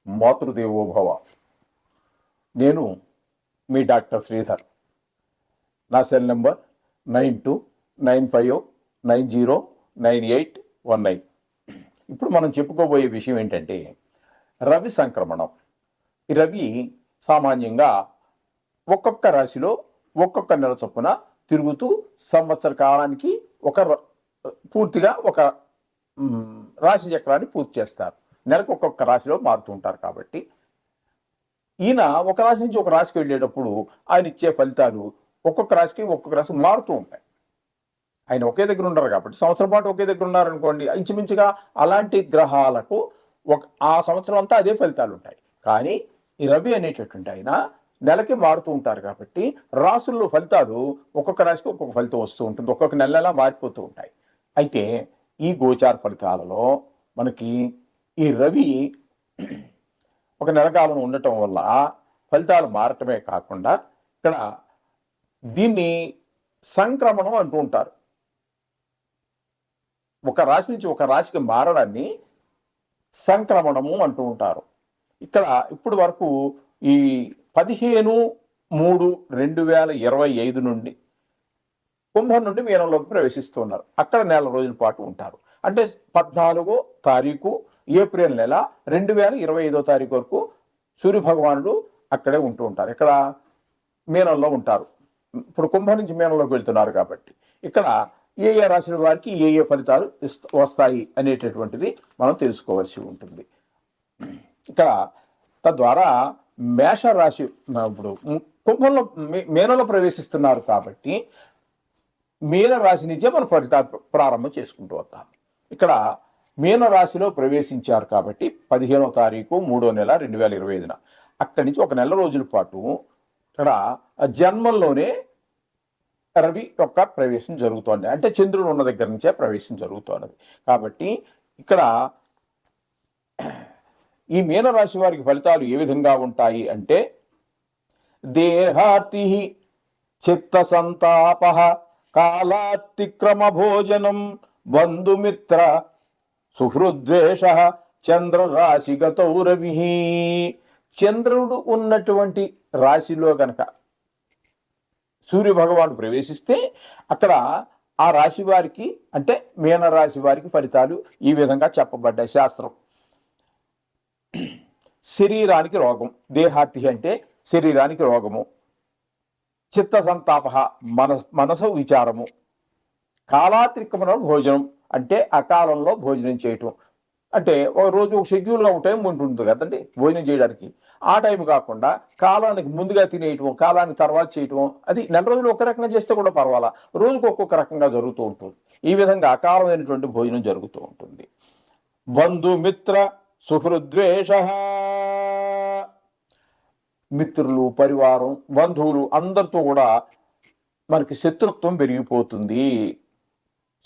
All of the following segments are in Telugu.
మాతృదేవోభవ. నేను మీ డాక్టర్ శ్రీధర్. నా సెల్ నెంబర్ 9295909819. ఇప్పుడు మనం చెప్పుకోబోయే విషయం ఏంటంటే రవి సంక్రమణం. ఈ రవి సామాన్యంగా ఒక్కొక్క రాశిలో ఒక్కొక్క నెల చొప్పున తిరుగుతూ సంవత్సర కాలానికి పూర్తిగా ఒక రాశి చక్రాన్ని పూర్తి చేస్తారు. నెలకు ఒక్కొక్క రాశిలో మారుతూ ఉంటారు. కాబట్టి ఈయన ఒక రాశి నుంచి ఒక రాశికి వెళ్ళేటప్పుడు ఆయన ఇచ్చే ఫలితాలు ఒక్కొక్క రాశి మారుతూ ఉంటాయి. ఆయన ఒకే దగ్గర ఉండరు కాబట్టి సంవత్సరం పాటు ఒకే దగ్గర ఉన్నారనుకోండి, ఇంచుమించుగా అలాంటి గ్రహాలకు ఆ సంవత్సరం అంతా అదే ఫలితాలు ఉంటాయి. కానీ ఈ రవి అనేటటువంటి ఆయన నెలకి మారుతూ ఉంటారు కాబట్టి రాసుల్లో ఫలితాలు ఒక్కొక్క రాశికి ఒక్కొక్క ఫలితం వస్తూ ఉంటుంది, ఒక్కొక్క నెలలా మారిపోతూ ఉంటాయి. అయితే ఈ గోచార ఫలితాలలో మనకి ఈ రవి ఒక నెలకాలం ఉండటం వల్ల ఫలితాలు మారటమే కాకుండా ఇక్కడ దీన్ని సంక్రమణం అంటూ ఉంటారు. ఒక రాశి నుంచి ఒక రాశికి మారడాన్ని సంక్రమణము అంటూ ఉంటారు. ఇక్కడ ఇప్పుడు వరకు ఈ 15/3/2025 నుండి కుంభం నుండి మీనంలోకి ప్రవేశిస్తున్నారు. అక్కడ నెల రోజుల పాటు ఉంటారు. అంటే 14వ తారీఖు ఏప్రిల్ నెల 2025వ తారీఖు వరకు సూర్యభగవానుడు అక్కడే ఉంటూ ఉంటారు. ఇక్కడ మీనంలో ఉంటారు. ఇప్పుడు కుంభం నుంచి మీనంలోకి వెళ్తున్నారు కాబట్టి ఇక్కడ ఏ ఏ రాశుల వారికి ఏ ఏ ఫలితాలు వస్తాయి అనేటటువంటిది మనం తెలుసుకోవాల్సి ఉంటుంది. ఇక్కడ తద్వారా మేషరాశి ఇప్పుడు కుంభంలో మీనంలో ప్రవేశిస్తున్నారు కాబట్టి మీనరాశి నుంచే మనం ఫలితాలు ప్రారంభం చేసుకుంటూ వస్తాం. ఇక్కడ మీనరాశిలో ప్రవేశించారు కాబట్టి 15వ తారీఖు 3వ నెల 2025న అక్కడి నుంచి ఒక నెల రోజుల పాటు ఇక్కడ జన్మంలోనే రవి యొక్క ప్రవేశం జరుగుతోంది. అంటే చంద్రుడు ఉన్న దగ్గర నుంచే ప్రవేశం జరుగుతున్నది. కాబట్టి ఇక్కడ ఈ మీనరాశి వారికి ఫలితాలు ఏ విధంగా ఉంటాయి అంటే దేహార్తి చిత్త సంతాప కాలాతిక్రమ భోజనం బంధుమిత్ర సుహృద్వేష చంద్రరాశిగతౌ రవి. చంద్రుడు ఉన్నటువంటి రాశిలో గనక సూర్యభగవానుడు ప్రవేశిస్తే అక్కడ ఆ రాశి వారికి అంటే మీనరాశి వారికి ఫలితాలు ఈ విధంగా చెప్పబడ్డాయి శాస్త్రం. శరీరానికి రోగం, దేహార్తి అంటే శరీరానికి రోగము, చిత్త సంతాప మనసు విచారము, కాలాతిక్రమణ భోజనం అంటే అకాలంలో భోజనం చేయటం. అంటే ఒక రోజు ఒక షెడ్యూల్గా ఒక టైం ఉంటుంది కదండి భోజనం చేయడానికి. ఆ టైం కాకుండా కాలానికి ముందుగా తినేయటం, కాలానికి తర్వాత చేయటం, అది నెల రోజులు ఒక రకంగా చేస్తే కూడా పర్వాలా, రోజుకు ఒక్కొక్క రకంగా జరుగుతూ ఉంటుంది. ఈ విధంగా అకాలమైనటువంటి భోజనం జరుగుతూ ఉంటుంది. బంధుమిత్ర సుహృద్వేష, మిత్రులు, పరివారం, బంధువులు అందరితో కూడా మనకి శత్రుత్వం పెరిగిపోతుంది,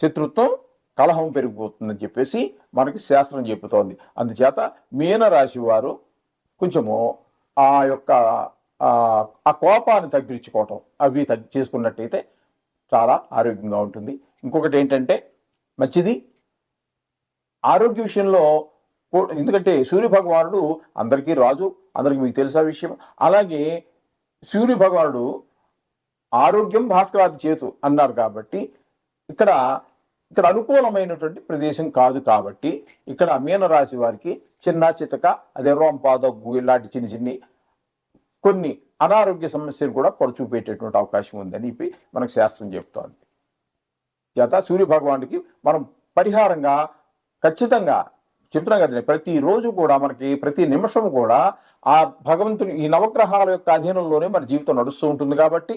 శత్రుత్వం కలహం పెరిగిపోతుందని చెప్పేసి మనకి శాస్త్రం చెబుతోంది. అందుచేత మీనరాశి వారు కొంచెము ఆ యొక్క ఆ కోపాన్ని తగ్గించుకోవటం అవి చేసుకున్నట్టయితే చాలా ఆరోగ్యంగా ఉంటుంది. ఇంకొకటి ఏంటంటే మంచిది ఆరోగ్య విషయంలో, ఎందుకంటే సూర్యభగవానుడు అందరికీ రాజు, అందరికీ మీకు తెలిసే విషయం. అలాగే సూర్యభగవానుడు ఆరోగ్యం భాస్కరాది చేతు అన్నారు కాబట్టి ఇక్కడ అనుకూలమైనటువంటి ప్రదేశం కాదు. కాబట్టి ఇక్కడ మీనరాశి వారికి చిన్న చితక అదే రోంపాదగ్గు ఇలాంటి చిన్ని కొన్ని అనారోగ్య సమస్యలు కూడా పొరచూపేటటువంటి అవకాశం ఉందని మనకు శాస్త్రం చెప్తోంది. చేత సూర్యభగవానుడికి మనం పరిహారంగా ఖచ్చితంగా చెప్తున్నాం కదండి, ప్రతిరోజు కూడా మనకి ప్రతి నిమిషం కూడా ఆ భగవంతుని ఈ నవగ్రహాల యొక్క అధీనంలోనే మన జీవితం నడుస్తూ ఉంటుంది. కాబట్టి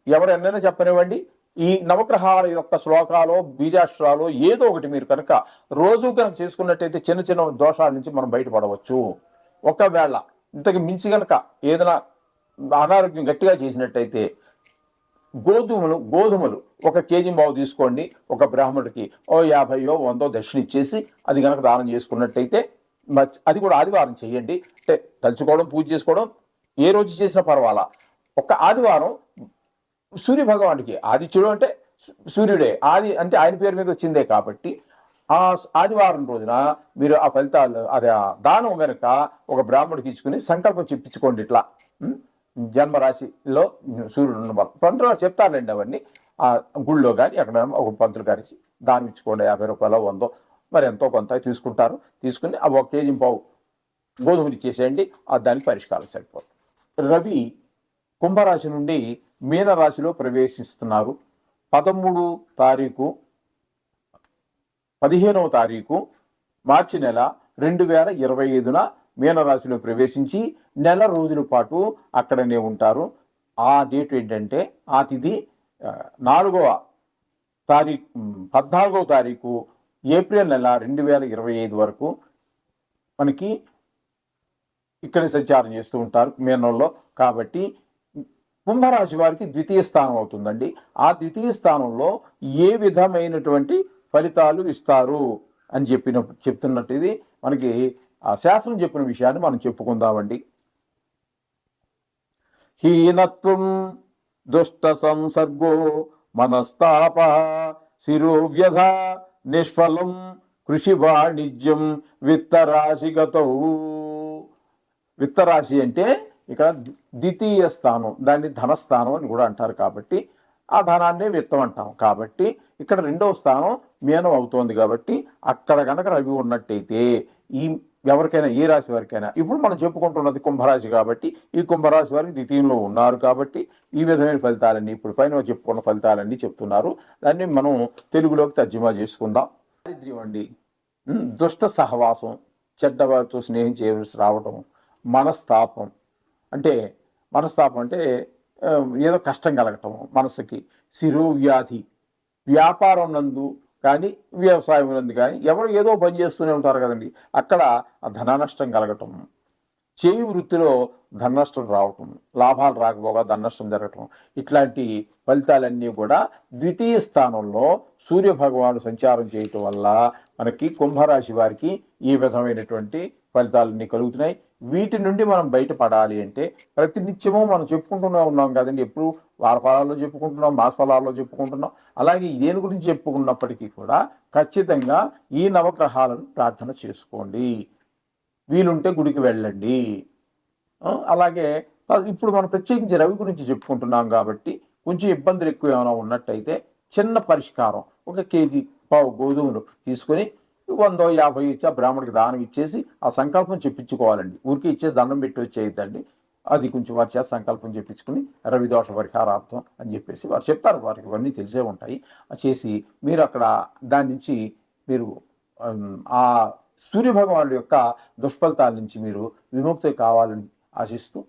ఎవరు ఎన్నైనా చెప్పనివ్వండి, ఈ నవగ్రహాల యొక్క శ్లోకాలు, బీజాక్షరాలు ఏదో ఒకటి మీరు కనుక రోజు కనుక చేసుకున్నట్టయితే చిన్న చిన్న దోషాల నుంచి మనం బయటపడవచ్చు. ఒకవేళ ఇంతకు మించి కనుక ఏదైనా అనారోగ్యం గట్టిగా చేసినట్టయితే గోధుమలు 1 కేజీ బావు తీసుకోండి, ఒక బ్రాహ్మణుడికి 50 100 దక్షిణ ఇచ్చేసి అది కనుక దానం చేసుకున్నట్టయితే, అది కూడా ఆదివారం చేయండి. అంటే తలుచుకోవడం, పూజ చేసుకోవడం ఏ రోజు చేసినా పర్వాలా. ఒక ఆదివారం సూర్యభగవానుడికి, ఆదిత్యుడు అంటే సూర్యుడే, ఆది అంటే ఆయన పేరు మీద వచ్చిందే కాబట్టి ఆ ఆదివారం రోజున మీరు ఆ ఫలితాలు అది ఆ దానం కనుక ఒక బ్రాహ్మడికి ఇచ్చుకుని సంకల్పం చెప్పించుకోండి ఇట్లా. జన్మరాశిలో సూర్యుడు ఉన్న వాళ్ళు పంతులు చెప్తారండి అవన్నీ. ఆ గుళ్ళో కానీ ఎక్కడ ఒక పంతులు గారికి దానం ఇచ్చుకోండి, 50 రూపాయలు 100 మరి ఎంతో కొంత తీసుకుంటారు. తీసుకుని ఆ 1 కేజీ పావు గోధుమలు ఇచ్చేసేయండి, దానికి పరిష్కారం సరిపోతుంది. రవి కుంభరాశి నుండి మీనరాశిలో ప్రవేశిస్తున్నారు. 13వ తారీఖు 15వ తారీఖు మార్చి నెల 2025న మీనరాశిలో ప్రవేశించి నెల రోజుల పాటు అక్కడనే ఉంటారు. ఆ డేట్ ఏంటంటే ఆ తిథి 4వ తారీఖు 14వ తారీఖు ఏప్రిల్ నెల 2025 వరకు మనకి ఇక్కడ సంచారం చేస్తూ ఉంటారు మీనంలో. కాబట్టి కుంభరాశి వారికి ద్వితీయ స్థానం అవుతుందండి. ఆ ద్వితీయ స్థానంలో ఏ విధమైనటువంటి ఫలితాలు ఇస్తారు అని చెప్తున్నట్టు ఇది మనకి ఆ శాస్త్రం చెప్పిన విషయాన్ని మనం చెప్పుకుందామండి. హీనత్వం దుష్ట సంసర్గో మనస్తాప శిరోవ్యధ నిష్ఫలం కృషి వాణిజ్యం విత్తరాశిగతౌ. విత్తరాశి అంటే ఇక్కడ ద్వితీయ స్థానం, దాన్ని ధనస్థానం అని కూడా అంటారు. కాబట్టి ఆ ధనాన్ని విత్తం అంటాం. కాబట్టి ఇక్కడ 2వ స్థానం మీనం అవుతోంది. కాబట్టి అక్కడ కనుక రవి ఉన్నట్టయితే ఈ ఎవరికైనా ఏ రాశి వారికైనా, ఇప్పుడు మనం చెప్పుకుంటున్నది కుంభరాశి కాబట్టి ఈ కుంభరాశి వారికి ద్వితీయంలో ఉన్నారు. కాబట్టి ఈ విధమైన ఫలితాలన్నీ ఇప్పుడు పైన చెప్పుకున్న ఫలితాలన్నీ చెప్తున్నారు. దాన్ని మనం తెలుగులోకి తర్జుమా చేసుకుందాం. దారిద్ర్యం అండి, దుష్ట సహవాసం, చెడ్డవారితో స్నేహం చేయవలసి రావటం, మనస్తాపం అంటే ఏదో కష్టం కలగటం మనసుకి, శిరోవ్యాధి, వ్యాపారం నందు కానీ వ్యవసాయం నందు కానీ ఎవరు ఏదో పని చేస్తూనే ఉంటారు కదండి, అక్కడ ధన నష్టం కలగటం, చేయి వృత్తిలో ధన నష్టం రావటం, లాభాలు రాకపోగా ధన నష్టం జరగటం, ఇట్లాంటి ఫలితాలన్నీ కూడా ద్వితీయ స్థానంలో సూర్య భగవానుడు సంచారం చేయటం వల్ల మనకి కుంభరాశి వారికి ఈ విధమైనటువంటి ఫలితాలన్నీ కలుగుతున్నాయి. వీటి నుండి మనం బయటపడాలి అంటే ప్రతినిత్యము మనం చెప్పుకుంటూనే ఉన్నాం కదండి. ఎప్పుడు వార ఫలాల్లో చెప్పుకుంటున్నాం, మాస ఫలాల్లో చెప్పుకుంటున్నాం. అలాగే దేని గురించి చెప్పుకున్నప్పటికీ కూడా ఖచ్చితంగా ఈ నవగ్రహాలను ప్రార్థన చేసుకోండి, వీలుంటే గుడికి వెళ్ళండి. అలాగే ఇప్పుడు మనం ప్రత్యేకించి రవి గురించి చెప్పుకుంటున్నాం కాబట్టి కొంచెం ఇబ్బందులు ఎక్కువ ఏమైనా ఉన్నట్టయితే చిన్న పరిష్కారం, 1 కేజీ పావు గోధుమలు తీసుకొని 100, 50 ఇచ్చి ఆ బ్రాహ్మడికి దానం ఇచ్చేసి ఆ సంకల్పం చెప్పించుకోవాలండి. ఊరికి ఇచ్చేసి దండం పెట్టి వచ్చేయద్దండి. అది కొంచెం వారి చేత సంకల్పం చెప్పించుకుని రవిదోష పరిహారార్థం అని చెప్పేసి వారు చెప్తారు. వారికి ఇవన్నీ తెలిసే ఉంటాయి. చేసి మీరు అక్కడ దాని నుంచి మీరు ఆ సూర్యభగవానుడి యొక్క దుష్ఫలితాల నుంచి మీరు విముక్తి కావాలని ఆశిస్తూ